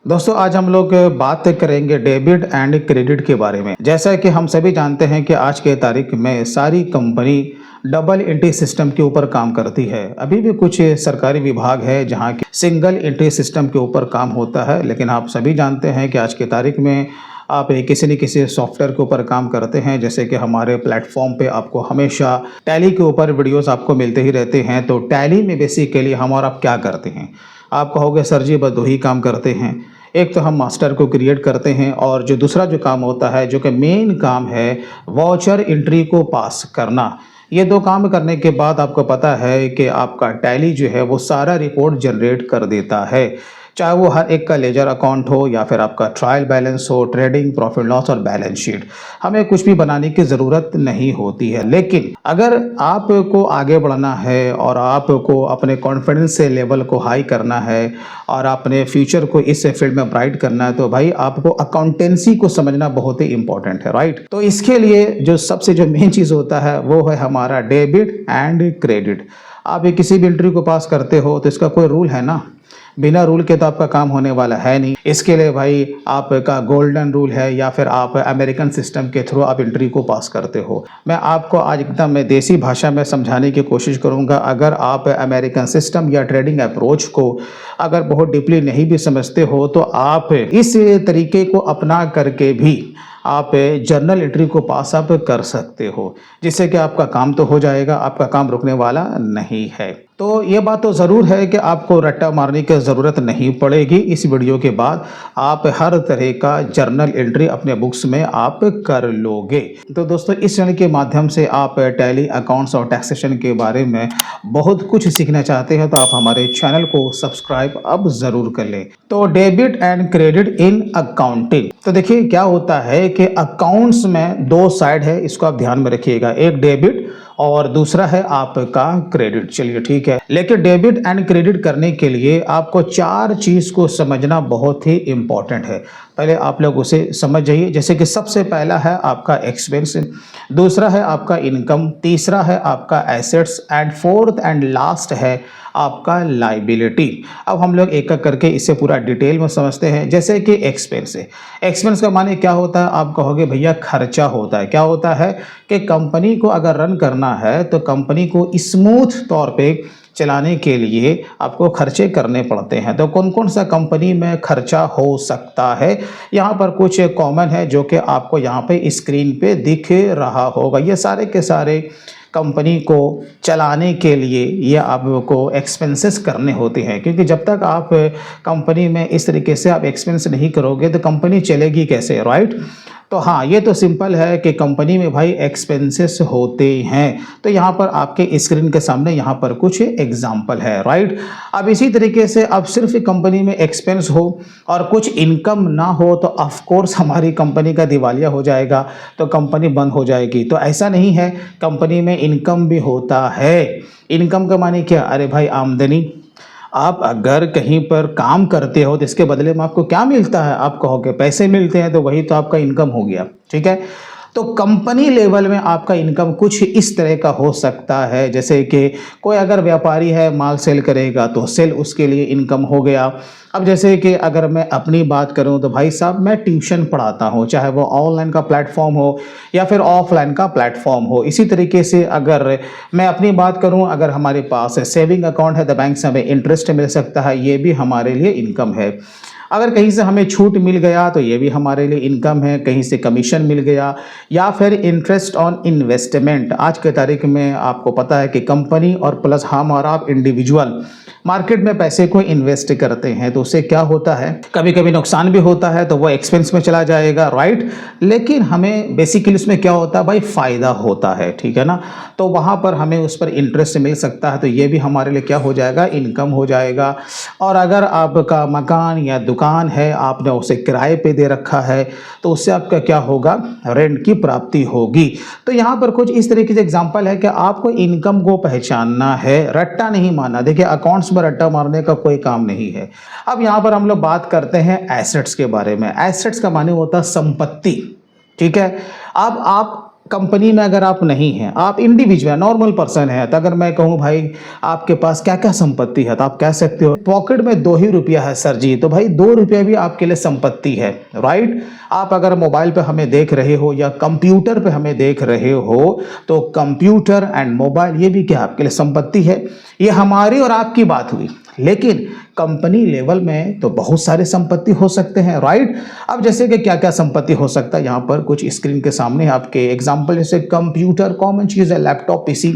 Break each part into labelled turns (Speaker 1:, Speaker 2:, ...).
Speaker 1: दोस्तों आज हम लोग बात करेंगे डेबिट एंड क्रेडिट के बारे में। जैसा कि हम सभी जानते हैं कि आज के तारीख में सारी कंपनी डबल एंट्री सिस्टम के ऊपर काम करती है। अभी भी कुछ सरकारी विभाग है जहां की सिंगल एंट्री सिस्टम के ऊपर काम होता है, लेकिन आप सभी जानते हैं कि आज के तारीख में आप किसी न किसी सॉफ्टवेयर के ऊपर काम करते हैं। जैसे कि हमारे प्लेटफॉर्म पे आपको हमेशा टैली के ऊपर वीडियोस आपको मिलते ही रहते हैं। तो टैली में बेसिकली हम और आप क्या करते हैं? आप कहोगे सर जी बस दो ही काम करते हैं। एक तो हम मास्टर को क्रिएट करते हैं और जो दूसरा जो काम होता है, जो कि मेन काम है, वाउचर एंट्री को पास करना। ये दो काम करने के बाद आपको पता है कि आपका टैली जो है वो सारा रिपोर्ट जनरेट कर देता है, चाहे वो हर एक का लेजर अकाउंट हो या फिर आपका ट्रायल बैलेंस हो, ट्रेडिंग, प्रॉफिट लॉस और बैलेंस शीट। हमें कुछ भी बनाने की ज़रूरत नहीं होती है। लेकिन अगर आपको आगे बढ़ना है और आपको अपने कॉन्फिडेंस से लेवल को हाई करना है और अपने फ्यूचर को इस फील्ड में ब्राइट करना है, तो भाई आपको अकाउंटेंसी को समझना बहुत ही इंपॉर्टेंट है, राइट। तो इसके लिए जो सबसे जो मेन चीज़ होता है वो है हमारा डेबिट एंड क्रेडिट। आप ये किसी भी एंट्री को पास करते हो तो इसका कोई रूल है ना, बिना रूल के तो आपका काम होने वाला है नहीं। इसके लिए भाई आपका गोल्डन रूल है या फिर आप अमेरिकन सिस्टम के थ्रू आप एंट्री को पास करते हो। मैं आपको आज एकदम मैं देसी भाषा में समझाने की कोशिश करूंगा। अगर आप अमेरिकन सिस्टम या ट्रेडिंग अप्रोच को अगर बहुत डीपली नहीं भी समझते हो तो आप इस तरीके को अपना करके भी आप जर्नल एंट्री को पास आप कर सकते हो, जिससे कि आपका काम तो हो जाएगा, आपका काम रुकने वाला नहीं है। तो ये बात तो ज़रूर है कि आपको रट्टा मारने की ज़रूरत नहीं पड़ेगी। इस वीडियो के बाद आप हर तरह का जर्नल एंट्री अपने बुक्स में आप कर लोगे। तो दोस्तों इस चैनल के माध्यम से आप टैली, अकाउंट्स और टैक्सेशन के बारे में बहुत कुछ सीखना चाहते हैं तो आप हमारे चैनल को सब्सक्राइब अब ज़रूर कर लें। तो debit and credit in accounting. तो देखिए क्या होता है कि अकाउंट्स में दो साइड है, इसको आप ध्यान में रखिएगा। एक डेबिट और दूसरा है आपका क्रेडिट। चलिए ठीक है, लेकिन डेबिट एंड क्रेडिट करने के लिए आपको चार चीज को समझना बहुत ही इंपॉर्टेंट है। पहले आप लोग उसे समझ जाइए। जैसे कि सबसे पहला है आपका एक्सपेंस, दूसरा है आपका इनकम, तीसरा है आपका assets and fourth and last है आपका लाइबिलिटी। अब हम लोग एक एक करके इसे पूरा डिटेल में समझते हैं। जैसे कि एक्सपेंस है, एक्सपेंस का माने क्या होता है? आप कहोगे भैया खर्चा होता है। क्या होता है कि कंपनी को अगर रन करना है तो कंपनी को स्मूथ तौर पे चलाने के लिए आपको खर्चे करने पड़ते हैं। तो कौन कौन सा कंपनी में खर्चा हो सकता है, यहाँ पर कुछ कॉमन है जो कि आपको यहाँ पे स्क्रीन पे दिख रहा होगा। ये सारे के सारे कंपनी को चलाने के लिए ये आपको एक्सपेंसेस करने होते हैं, क्योंकि जब तक आप कंपनी में इस तरीके से आप एक्सपेंस नहीं करोगे तो कंपनी चलेगी कैसे, राइट। तो हाँ, ये तो सिंपल है कि कंपनी में भाई एक्सपेंसेस होते हैं। तो यहाँ पर आपके स्क्रीन के सामने यहाँ पर कुछ एग्जाम्पल है, राइट। अब इसी तरीके से अब सिर्फ कंपनी में एक्सपेंस हो और कुछ इनकम ना हो तो ऑफ कोर्स हमारी कंपनी का दिवालिया हो जाएगा, तो कंपनी बंद हो जाएगी। तो ऐसा नहीं है, कंपनी में इनकम भी होता है। इनकम का माने क्या? अरे भाई आमदनी। आप अगर कहीं पर काम करते हो तो इसके बदले में आपको क्या मिलता है? आप कहोगे पैसे मिलते हैं, तो वही तो आपका इनकम हो गया, ठीक है। तो कंपनी लेवल में आपका इनकम कुछ इस तरह का हो सकता है। जैसे कि कोई अगर व्यापारी है, माल सेल करेगा तो सेल उसके लिए इनकम हो गया। अब जैसे कि अगर मैं अपनी बात करूं तो भाई साहब मैं ट्यूशन पढ़ाता हूं, चाहे वो ऑनलाइन का प्लेटफॉर्म हो या फिर ऑफलाइन का प्लेटफॉर्म हो। इसी तरीके से अगर मैं अपनी बात करूं, अगर हमारे पास सेविंग अकाउंट है तो बैंक से हमें इंटरेस्ट मिल सकता है, ये भी हमारे लिए इनकम है। अगर कहीं से हमें छूट मिल गया तो ये भी हमारे लिए इनकम है। कहीं से कमीशन मिल गया या फिर इंटरेस्ट ऑन इन्वेस्टमेंट। आज के तारीख में आपको पता है कि कंपनी और प्लस हम और आप इंडिविजुअल मार्केट में पैसे को इन्वेस्ट करते हैं, तो उससे क्या होता है, कभी कभी नुकसान भी होता है तो वो एक्सपेंस में चला जाएगा, राइट। लेकिन हमें बेसिकली उसमें क्या होता है भाई, फायदा होता है, ठीक है ना। तो वहाँ पर हमें उस पर इंटरेस्ट मिल सकता है, तो ये भी हमारे लिए क्या हो जाएगा, इनकम हो जाएगा। और अगर आपका मकान या दुकान है, आपने उसे किराए पे दे रखा है, तो उससे आपका क्या होगा, रेंट की प्राप्ति होगी। तो यहाँ पर कुछ इस तरीके से एग्जांपल है कि आपको इनकम को पहचानना है, रट्टा नहीं मारना। देखिए अकाउंट्स में रट्टा मारने का कोई काम नहीं है। अब यहाँ पर हम लोग बात करते हैं एसेट्स के बारे में। एसेट्स का माने होता है संपत्ति, ठीक है। अब आप कंपनी में अगर आप नहीं हैं, आप इंडिविजुअल नॉर्मल पर्सन हैं, तो अगर मैं कहूँ भाई आपके पास क्या क्या संपत्ति है, तो आप कह सकते हो पॉकेट में 2 ही रुपया है सर जी, तो भाई 2 रुपया भी आपके लिए संपत्ति है, राइट। आप अगर मोबाइल पे हमें देख रहे हो या कंप्यूटर पे हमें देख रहे हो, तो कंप्यूटर एंड मोबाइल ये भी क्या आपके लिए संपत्ति है। ये हमारी और आपकी बात हुई, लेकिन कंपनी लेवल में तो बहुत सारे संपत्ति हो सकते हैं, राइट। अब जैसे कि क्या क्या संपत्ति हो सकता है, यहाँ पर कुछ स्क्रीन के सामने आपके एग्जांपल, जैसे कंप्यूटर कॉमन चीज़ है, लैपटॉप पीसी,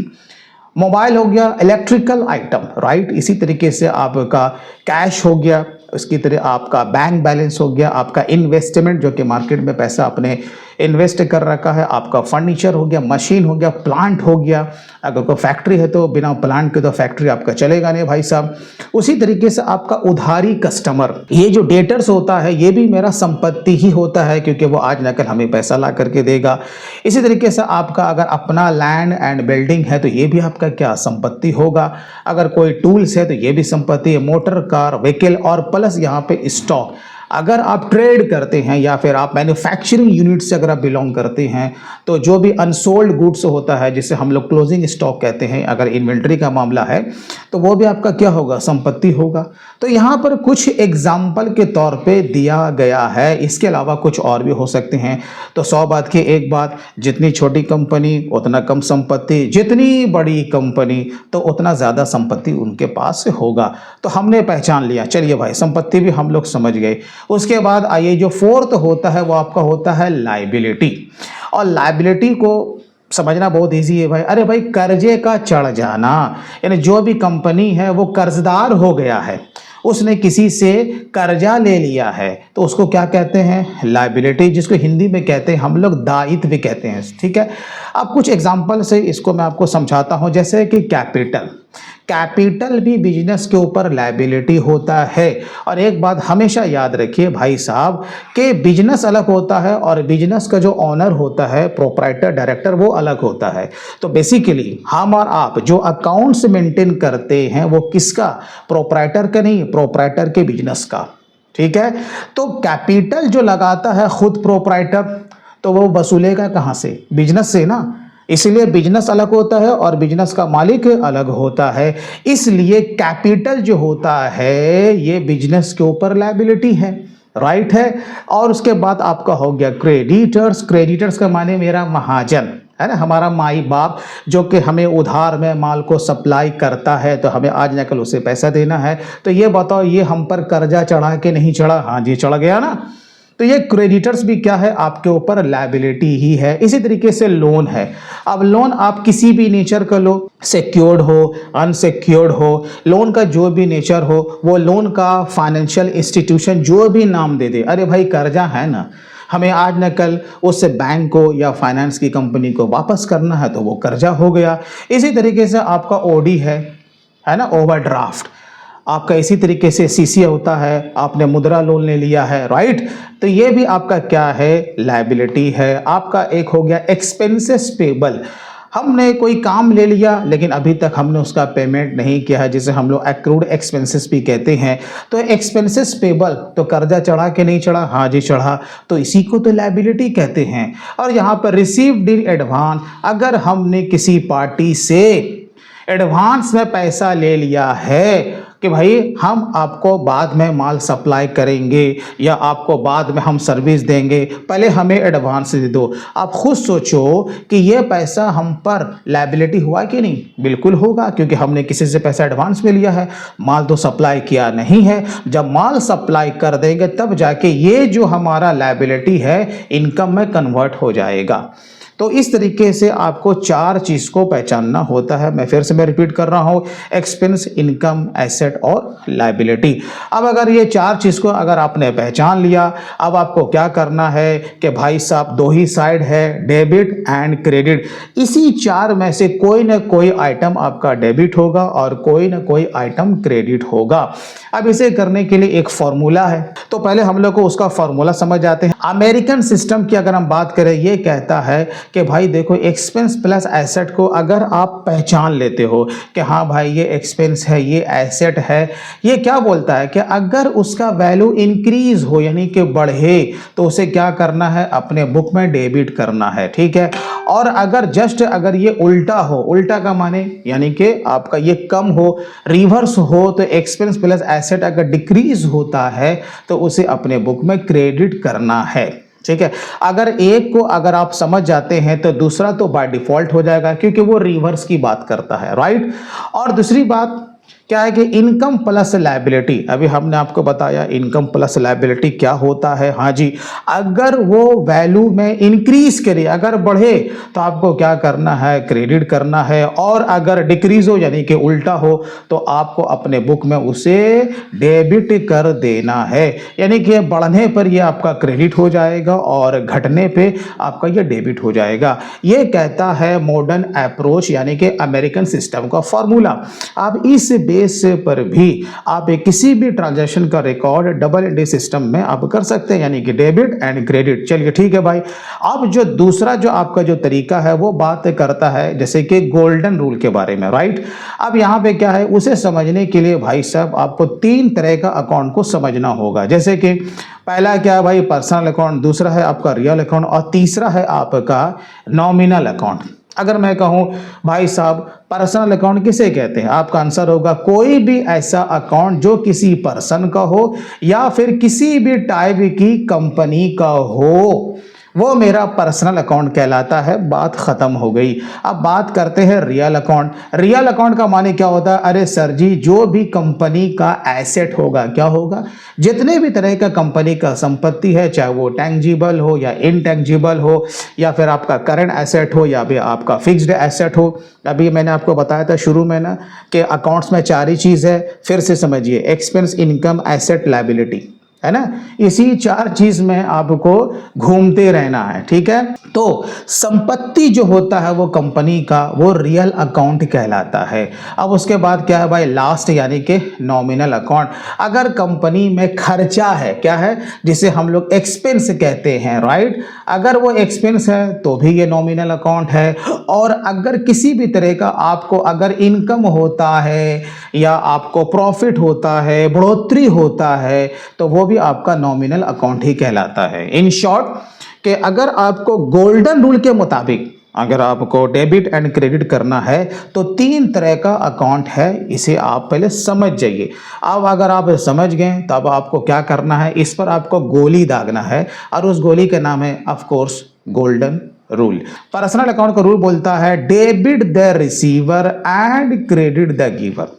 Speaker 1: मोबाइल हो गया, इलेक्ट्रिकल आइटम, राइट। इसी तरीके से आपका कैश हो गया, उसकी तरह आपका बैंक बैलेंस हो गया, आपका इन्वेस्टमेंट जो कि मार्केट में पैसा आपने इन्वेस्ट कर रखा है, आपका फर्नीचर हो गया, मशीन हो गया, प्लांट हो गया। अगर कोई फैक्ट्री है तो बिना प्लांट के तो फैक्ट्री आपका चलेगा नहीं भाई साहब। उसी तरीके से आपका उधारी कस्टमर, ये जो डेटर्स होता है ये भी मेरा संपत्ति ही होता है, क्योंकि वो आज न कल हमें पैसा ला करके देगा। इसी तरीके से आपका अगर अपना लैंड एंड बिल्डिंग है तो ये भी आपका क्या संपत्ति होगा। अगर कोई टूल्स है तो ये भी संपत्ति है, मोटर कार व्हीकल, और प्लस यहाँ पे स्टॉक। अगर आप ट्रेड करते हैं या फिर आप मैन्युफैक्चरिंग यूनिट से अगर आप बिलोंग करते हैं, तो जो भी अनसोल्ड गुड्स होता है जिसे हम लोग क्लोजिंग स्टॉक कहते हैं, अगर इन्वेंट्री का मामला है तो वो भी आपका क्या होगा, संपत्ति होगा। तो यहाँ पर कुछ एग्जाम्पल के तौर पे दिया गया है, इसके अलावा कुछ और भी हो सकते हैं। तो 100 बात की एक बात, जितनी छोटी कंपनी उतना कम संपत्ति, जितनी बड़ी कंपनी तो उतना ज़्यादा संपत्ति उनके पास से होगा। तो हमने पहचान लिया, चलिए भाई संपत्ति भी हम लोग समझ गए। उसके बाद आइए जो फोर्थ होता है वो आपका होता है लायबिलिटी। और लायबिलिटी को समझना बहुत इजी है भाई। अरे भाई कर्जे का चढ़ जाना, यानी जो भी कंपनी है वो कर्जदार हो गया है, उसने किसी से कर्जा ले लिया है, तो उसको क्या कहते हैं, लायबिलिटी, जिसको हिंदी में कहते हैं हम लोग दायित्व भी कहते हैं, ठीक है। अब कुछ एग्जांपल से इसको मैं आपको समझाता हूं, जैसे कि कैपिटल। कैपिटल भी बिजनेस के ऊपर लायबिलिटी होता है। और एक बात हमेशा याद रखिए भाई साहब कि बिजनेस अलग होता है और बिजनेस का जो ऑनर होता है, प्रोप्राइटर डायरेक्टर, वो अलग होता है। तो बेसिकली हम और आप जो अकाउंट्स मेंटेन करते हैं वो किसका, प्रोप्राइटर का नहीं, प्रोप्राइटर के बिजनेस का, ठीक है। तो कैपिटल जो लगाता है खुद प्रोप्राइटर, तो वो वसूलेगा कहाँ से, बिजनेस से ना। इसलिए बिजनेस अलग होता है और बिजनेस का मालिक अलग होता है। इसलिए कैपिटल जो होता है ये बिजनेस के ऊपर लायबिलिटी है, राइट है। और उसके बाद आपका हो गया क्रेडिटर्स। क्रेडिटर्स का माने मेरा महाजन है ना, हमारा माई बाप जो कि हमें उधार में माल को सप्लाई करता है, तो हमें आज न कल उसे पैसा देना है। तो ये बताओ ये हम पर कर्जा चढ़ा के नहीं चढ़ा, हाँ जी चढ़ गया ना। तो ये क्रेडिटर्स भी क्या है, आपके ऊपर लायबिलिटी ही है। इसी तरीके से लोन है। अब लोन आप किसी भी नेचर का लो, सिक्योर्ड हो अनसिक्योर्ड हो, लोन का जो भी नेचर हो, वो लोन का फाइनेंशियल इंस्टीट्यूशन जो भी नाम दे दे, अरे भाई कर्जा है ना, हमें आज न कल उस बैंक को या फाइनेंस की कंपनी को वापस करना है, तो वो कर्जा हो गया। इसी तरीके से आपका ओडी है ना, ओवरड्राफ्ट। आपका इसी तरीके से सीसी होता है, आपने मुद्रा लोन ले लिया है, राइट। तो ये भी आपका क्या है, लायबिलिटी है। आपका एक हो गया एक्सपेंसेस पेबल। हमने कोई काम ले लिया लेकिन अभी तक हमने उसका पेमेंट नहीं किया है, जिसे हम लोग एक्रूड एक्सपेंसेस भी कहते हैं। तो एक्सपेंसेस पेबल, तो कर्जा चढ़ा के नहीं चढ़ा, हाँ जी चढ़ा, तो इसी को तो लायबिलिटी कहते हैं। और यहाँ पर रिसीव्ड इन एडवांस, अगर हमने किसी पार्टी से एडवांस में पैसा ले लिया है कि भाई हम आपको बाद में माल सप्लाई करेंगे या आपको बाद में हम सर्विस देंगे, पहले हमें एडवांस दे दो। आप खुद सोचो कि ये पैसा हम पर लायबिलिटी हुआ कि नहीं, बिल्कुल होगा, क्योंकि हमने किसी से पैसा एडवांस में लिया है, माल तो सप्लाई किया नहीं है। जब माल सप्लाई कर देंगे तब जाके ये जो हमारा लायबिलिटी है इनकम में कन्वर्ट हो जाएगा। तो इस तरीके से आपको 4 चीज़ को पहचानना होता है। मैं फिर से रिपीट कर रहा हूँ, एक्सपेंस, इनकम, एसेट और लायबिलिटी। अब अगर ये 4 चीज़ को अगर आपने पहचान लिया, अब आपको क्या करना है कि भाई साहब 2 ही साइड है, डेबिट एंड क्रेडिट। इसी 4 में से कोई ना कोई आइटम आपका डेबिट होगा और कोई ना कोई आइटम क्रेडिट होगा। अब इसे करने के लिए एक फॉर्मूला है, तो पहले हम लोग को उसका फॉर्मूला समझ जाते हैं। अमेरिकन सिस्टम की अगर हम बात करें, ये कहता है कि भाई देखो एक्सपेंस प्लस एसेट को अगर आप पहचान लेते हो कि हाँ भाई ये एक्सपेंस है ये एसेट है, ये क्या बोलता है कि अगर उसका वैल्यू इंक्रीज हो यानी कि बढ़े तो उसे क्या करना है, अपने बुक में डेबिट करना है, ठीक है। और अगर जस्ट अगर ये उल्टा हो, उल्टा का माने यानी कि आपका ये कम हो, रिवर्स हो, तो एक्सपेंस प्लस एसेट अगर डिक्रीज होता है तो उसे अपने बुक में क्रेडिट करना है, ठीक है। अगर एक को अगर आप समझ जाते हैं तो दूसरा तो बाय डिफॉल्ट हो जाएगा क्योंकि वो रिवर्स की बात करता है, राइट। और दूसरी बात क्या है कि इनकम प्लस लायबिलिटी, अभी हमने आपको बताया इनकम प्लस लायबिलिटी क्या होता है। हाँ जी, अगर वो वैल्यू में इंक्रीज करे, अगर बढ़े तो आपको क्या करना है, क्रेडिट करना है, और अगर डिक्रीज हो यानी कि उल्टा हो तो आपको अपने बुक में उसे डेबिट कर देना है। यानी कि बढ़ने पर ये आपका क्रेडिट हो जाएगा और घटने पे आपका ये डेबिट हो जाएगा। ये कहता है मॉडर्न अप्रोच यानी कि अमेरिकन सिस्टम का फॉर्मूला। आप इस बेस पर भी आप किसी भी ट्रांजैक्शन का रिकॉर्ड डबल एंट्री सिस्टम में आप कर सकते हैं, यानी कि डेबिट एंड क्रेडिट। चलिए ठीक है भाई। अब जो दूसरा जो आपका जो तरीका है वो बात करता है जैसे कि गोल्डन रूल के बारे में, राइट। अब यहाँ पे क्या है, उसे समझने के लिए भाई साहब आपको 3 तरह का अकाउंट को समझना होगा। जैसे कि पहला क्या है भाई, पर्सनल अकाउंट, दूसरा है आपका रियल अकाउंट, और तीसरा है आपका नॉमिनल अकाउंट। अगर मैं कहूं भाई साहब पर्सनल अकाउंट किसे कहते हैं, आपका आंसर होगा कोई भी ऐसा अकाउंट जो किसी पर्सन का हो या फिर किसी भी टाइप की कंपनी का हो, वो मेरा पर्सनल अकाउंट कहलाता है। बात खत्म हो गई। अब बात करते हैं रियल अकाउंट। रियल अकाउंट का माने क्या होता है, अरे सर जी जो भी कंपनी का एसेट होगा, क्या होगा, जितने भी तरह का कंपनी का संपत्ति है, चाहे वो टैंजिबल हो या इनटैंजिबल हो, या फिर आपका करंट एसेट हो या फिर आपका फिक्स्ड एसेट हो। अभी मैंने आपको बताया था शुरू में ना कि अकाउंट्स में 4 ही चीज़ है, फिर से समझिए, एक्सपेंस, इनकम, एसेट, लायबिलिटी, है ना। इसी 4 चीज में आपको घूमते रहना है, ठीक है। तो संपत्ति जो होता है वो कंपनी का, वो रियल अकाउंट कहलाता है। अब उसके बाद क्या है भाई, लास्ट यानी कि नॉमिनल अकाउंट। अगर कंपनी में खर्चा है, क्या है, जिसे हम लोग एक्सपेंस कहते हैं, राइट, अगर वो एक्सपेंस है तो भी ये नॉमिनल अकाउंट है। और अगर किसी भी तरह का आपको अगर इनकम होता है या आपको प्रॉफिट होता है, बढ़ोतरी होता है, तो वो भी आपका नॉमिनल अकाउंट ही कहलाता है। इन शॉर्ट कि अगर आपको गोल्डन रूल के मुताबिक अगर आपको डेबिट एंड क्रेडिट करना है तो 3 तरह का अकाउंट है, इसे आप पहले समझ जाइए। अब अगर आप समझ गए तब आपको क्या करना है, इस पर आपको गोली दागना है, और उस गोली का नाम है of course golden rule. Personal account का रूल बोलता है debit the receiver and credit the giver.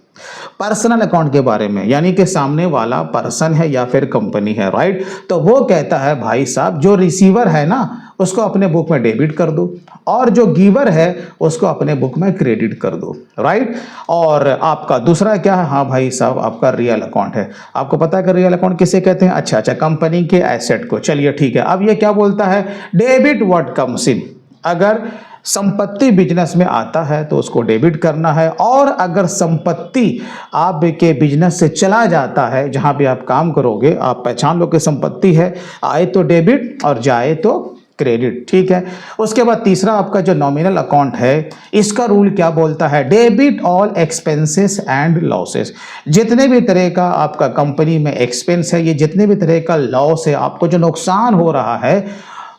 Speaker 1: Personal account के बारे में, यानी कि सामने वाला पर्सन है या फिर कंपनी है, राइट, तो वो कहता है भाई साहब जो रिसीवर है ना उसको अपने बुक में डेबिट कर दो, और जो गिवर है उसको अपने बुक में क्रेडिट कर दो, राइट। और आपका दूसरा क्या है, हाँ भाई साहब आपका रियल अकाउंट है। आपको पता है कि रियल अकाउंट किसे कहते हैं, अच्छा, कंपनी के एसेट को। चलिए ठीक है। अब ये क्या बोलता है, डेबिट व्हाट कम्स इन। अगर संपत्ति बिजनेस में आता है तो उसको डेबिट करना है, और अगर संपत्ति आपके बिजनेस से चला जाता है, जहां भी आप काम करोगे, आप पहचान लो कि संपत्ति है, आए तो डेबिट और जाए तो क्रेडिट, ठीक है। उसके बाद तीसरा आपका जो नॉमिनल अकाउंट है, इसका रूल क्या बोलता है, debit all expenses and losses. जितने भी तरह का आपका कंपनी में एक्सपेंस है, ये जितने भी तरह का लॉस है, आपको जो नुकसान हो रहा है,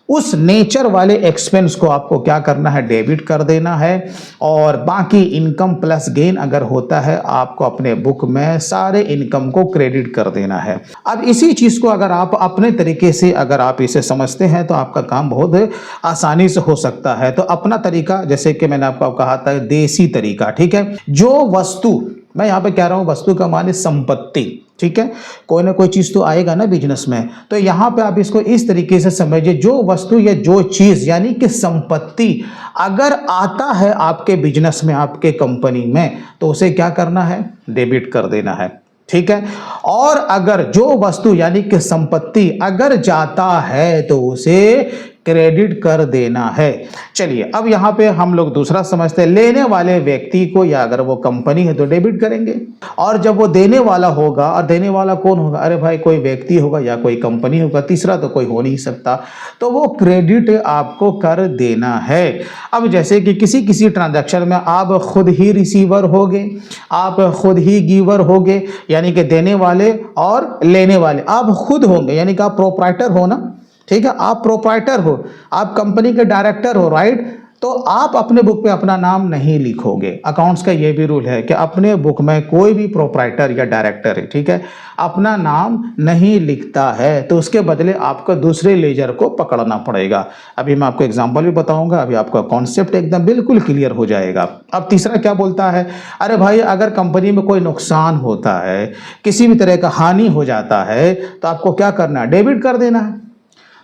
Speaker 1: उस नेचर वाले एक्सपेंस को आपको क्या करना है, डेबिट कर देना है। और बाकी इनकम प्लस गेन अगर होता है, आपको अपने बुक में सारे इनकम को क्रेडिट कर देना है। अब इसी चीज को अगर आप अपने तरीके से अगर आप इसे समझते हैं तो आपका काम बहुत आसानी से हो सकता है। तो अपना तरीका, जैसे कि मैंने आपको कहा था, देसी तरीका, ठीक है। जो वस्तु, मैं यहाँ पे कह रहा हूँ वस्तु का माने संपत्ति, ठीक है, कोई ना कोई चीज तो आएगा ना बिजनेस में, तो यहाँ पे आप इसको इस तरीके से समझिए, जो वस्तु या जो चीज यानी कि संपत्ति अगर आता है आपके बिजनेस में, आपके कंपनी में, तो उसे क्या करना है, डेबिट कर देना है, ठीक है। और अगर जो वस्तु यानी कि संपत्ति अगर जाता है तो उसे क्रेडिट कर देना है। चलिए अब यहाँ पे हम लोग दूसरा समझते हैं, लेने वाले व्यक्ति को या अगर वो कंपनी है तो डेबिट करेंगे, और जब वो देने वाला होगा, और देने वाला कौन होगा, अरे भाई कोई व्यक्ति होगा या कोई कंपनी होगा, तीसरा तो कोई हो नहीं सकता, तो वो क्रेडिट आपको कर देना है। अब जैसे कि किसी ट्रांजैक्शन में आप खुद ही रिसीवर होगे, आप खुद ही गिवर होगे, यानी कि देने वाले और लेने वाले आप खुद होंगे, यानी कि आप प्रोप्राइटर हो ना, ठीक है, आप प्रोप्राइटर हो, आप कंपनी के डायरेक्टर हो, राइट। तो आप अपने बुक पे अपना नाम नहीं लिखोगे। अकाउंट्स का ये भी रूल है कि अपने बुक में कोई भी प्रोप्राइटर या डायरेक्टर है, ठीक है, अपना नाम नहीं लिखता है, तो उसके बदले आपको दूसरे लेजर को पकड़ना पड़ेगा। अभी मैं आपको एग्जांपल भी बताऊंगा, अभी आपका कॉन्सेप्ट एकदम बिल्कुल क्लियर हो जाएगा। अब तीसरा क्या बोलता है, अरे भाई अगर कंपनी में कोई नुकसान होता है, किसी भी तरह का हानि हो जाता है, तो आपको क्या करना है, डेबिट कर देना है।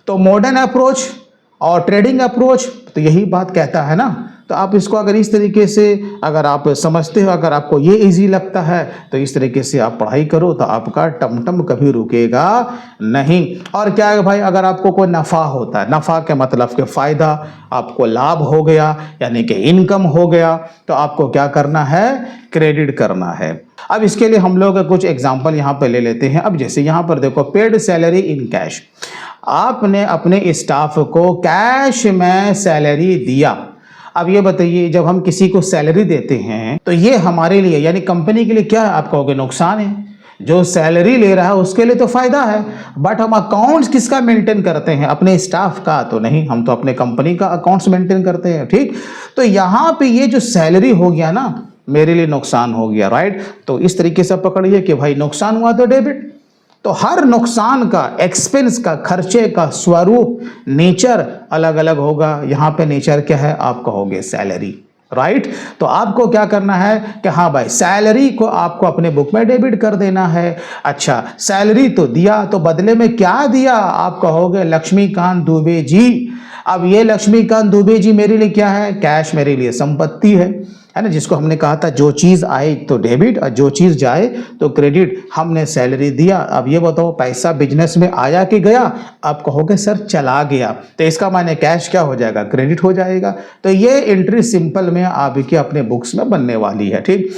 Speaker 1: तो मॉडर्न अप्रोच और ट्रेडिंग अप्रोच तो यही बात कहता है ना। तो आप इसको अगर इस तरीके से अगर आप समझते हो, अगर आपको ये इजी लगता है, तो इस तरीके से आप पढ़ाई करो, तो आपका टमटम कभी रुकेगा नहीं। और क्या है भाई, अगर आपको कोई नफ़ा होता है, नफ़ा के मतलब के फ़ायदा, आपको लाभ हो गया यानी कि इनकम हो गया, तो आपको क्या करना है, क्रेडिट करना है। अब इसके लिए हम लोग कुछ एग्जाम्पल यहाँ पे ले लेते हैं। अब जैसे यहाँ पर देखो, पेड सैलरी इन कैश, आपने अपने स्टाफ को कैश में सैलरी दिया। अब ये बताइए, जब हम किसी को सैलरी देते हैं तो ये हमारे लिए यानी कंपनी के लिए क्या है, आप कहोगे नुकसान है। जो सैलरी ले रहा है उसके लिए तो फायदा है, बट हम अकाउंट्स किसका मेंटेन करते हैं, अपने स्टाफ का तो नहीं, हम तो अपने कंपनी का अकाउंट्स मेंटेन करते हैं, ठीक। तो यहाँ पे ये जो सैलरी हो गया ना, मेरे लिए नुकसान हो गया, राइट। तो इस तरीके से पकड़िए कि भाई नुकसान हुआ तो डेबिट। तो हर नुकसान का, एक्सपेंस का, खर्चे का स्वरूप, नेचर अलग अलग होगा। यहाँ पे नेचर क्या है, आप कहोगे सैलरी, राइट। तो आपको क्या करना है कि हाँ भाई सैलरी को आपको अपने बुक में डेबिट कर देना है। अच्छा, सैलरी तो दिया, तो बदले में क्या दिया, आप कहोगे लक्ष्मीकांत दुबे जी। अब ये लक्ष्मीकांत दुबे जी मेरे लिए क्या है, कैश मेरे लिए संपत्ति है ना, जिसको हमने कहा था जो चीज़ आए तो डेबिट और जो चीज़ जाए तो क्रेडिट। हमने सैलरी दिया, अब ये बताओ पैसा बिजनेस में आया कि गया, आप कहोगे सर चला गया, तो इसका माने कैश क्या हो जाएगा, क्रेडिट हो जाएगा। तो ये एंट्री सिंपल में आपके अपने बुक्स में बनने वाली है, ठीक।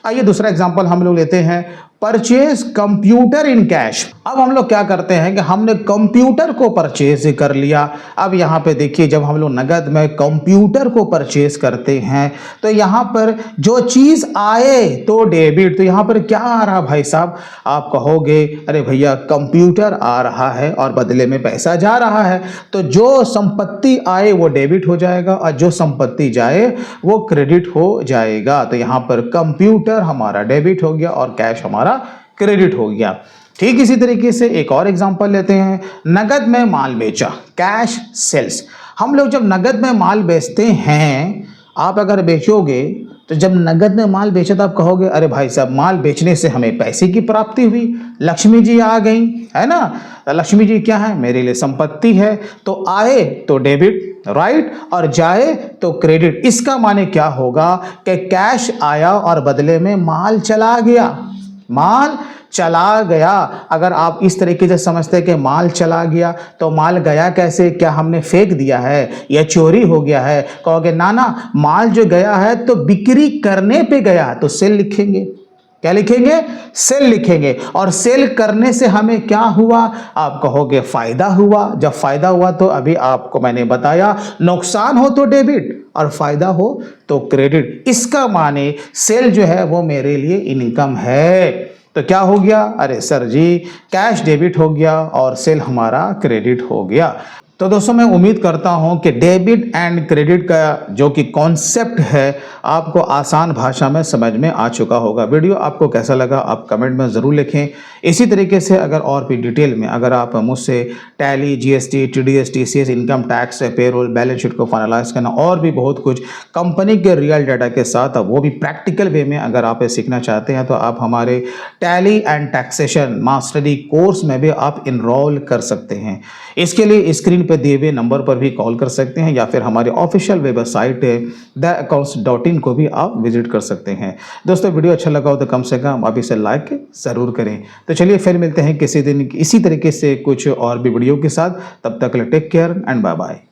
Speaker 1: आइए दूसरा एग्जांपल हम लोग लेते हैं, परचेज कंप्यूटर इन कैश। अब हम लोग क्या करते हैं कि हमने कंप्यूटर को परचेज कर लिया। अब यहाँ पे देखिए, जब हम लोग नगद में कंप्यूटर को परचेज करते हैं तो यहाँ पर जो चीज़ आए तो डेबिट, तो यहाँ पर क्या आ रहा भाई साहब, आप कहोगे अरे भैया कंप्यूटर आ रहा है और बदले में पैसा जा रहा है, तो जो संपत्ति आए वो डेबिट हो जाएगा और जो संपत्ति जाए वो क्रेडिट हो जाएगा। तो यहाँ पर कंप्यूटर हमारा डेबिट हो गया और कैश हमारा क्रेडिट हो गया। ठीक इसी तरीके से एक और एग्जांपल लेते हैं, नगद में माल बेचा, कैश सेल्स। हम लोग जब नगद में माल बेचते हैं, आप अगर बेचोगे तो जब नगद में माल बेचा तो आप कहोगे अरे भाई साहब माल बेचने से हमें पैसे की प्राप्ति हुई, लक्ष्मी जी आ गई, है ना। लक्ष्मी जी क्या है, मेरे लिए संपत्ति है, तो आए तो डेबिट, राइट, और जाए तो क्रेडिट। इसका माने क्या होगा कि कैश आया और बदले में माल चला गया, माल चला गया। अगर आप इस तरीके से समझते हैं कि माल चला गया, तो माल गया कैसे, क्या हमने फेंक दिया है या चोरी हो गया है, कहोगे ना ना, माल जो गया है तो बिक्री करने पे गया, तो सेल लिखेंगे। क्या लिखेंगे, सेल लिखेंगे। और सेल करने से हमें क्या हुआ, आप कहोगे फायदा हुआ। जब फायदा हुआ तो अभी आपको मैंने बताया, नुकसान हो तो डेबिट और फायदा हो तो क्रेडिट। इसका माने सेल जो है वो मेरे लिए इनकम है। तो क्या हो गया, अरे सर जी कैश डेबिट हो गया और सेल हमारा क्रेडिट हो गया। तो दोस्तों मैं उम्मीद करता हूं कि डेबिट एंड क्रेडिट का जो कि कॉन्सेप्ट है आपको आसान भाषा में समझ में आ चुका होगा। वीडियो आपको कैसा लगा आप कमेंट में ज़रूर लिखें। इसी तरीके से अगर और भी डिटेल में अगर आप मुझसे tally, GST, TDS, TCS, income tax, payroll, balance sheet को फाइनलाइज करना और भी बहुत कुछ कंपनी के रियल डाटा के साथ, वो भी प्रैक्टिकल वे में अगर आप सीखना चाहते हैं, तो आप हमारे tally and taxation mastery course में भी आप इनरोल कर सकते हैं। इसके लिए स्क्रीन पे दिए हुए नंबर पर भी कॉल कर सकते हैं या फिर हमारे ऑफिशियल वेबसाइट theaccounts.in को भी आप विजिट कर सकते हैं। दोस्तों वीडियो अच्छा लगा हो तो कम से कम आप इसे लाइक ज़रूर करें। तो चलिए फिर मिलते हैं किसी दिन इसी तरीके से कुछ और भी वीडियो के साथ। तब तक take care and bye bye.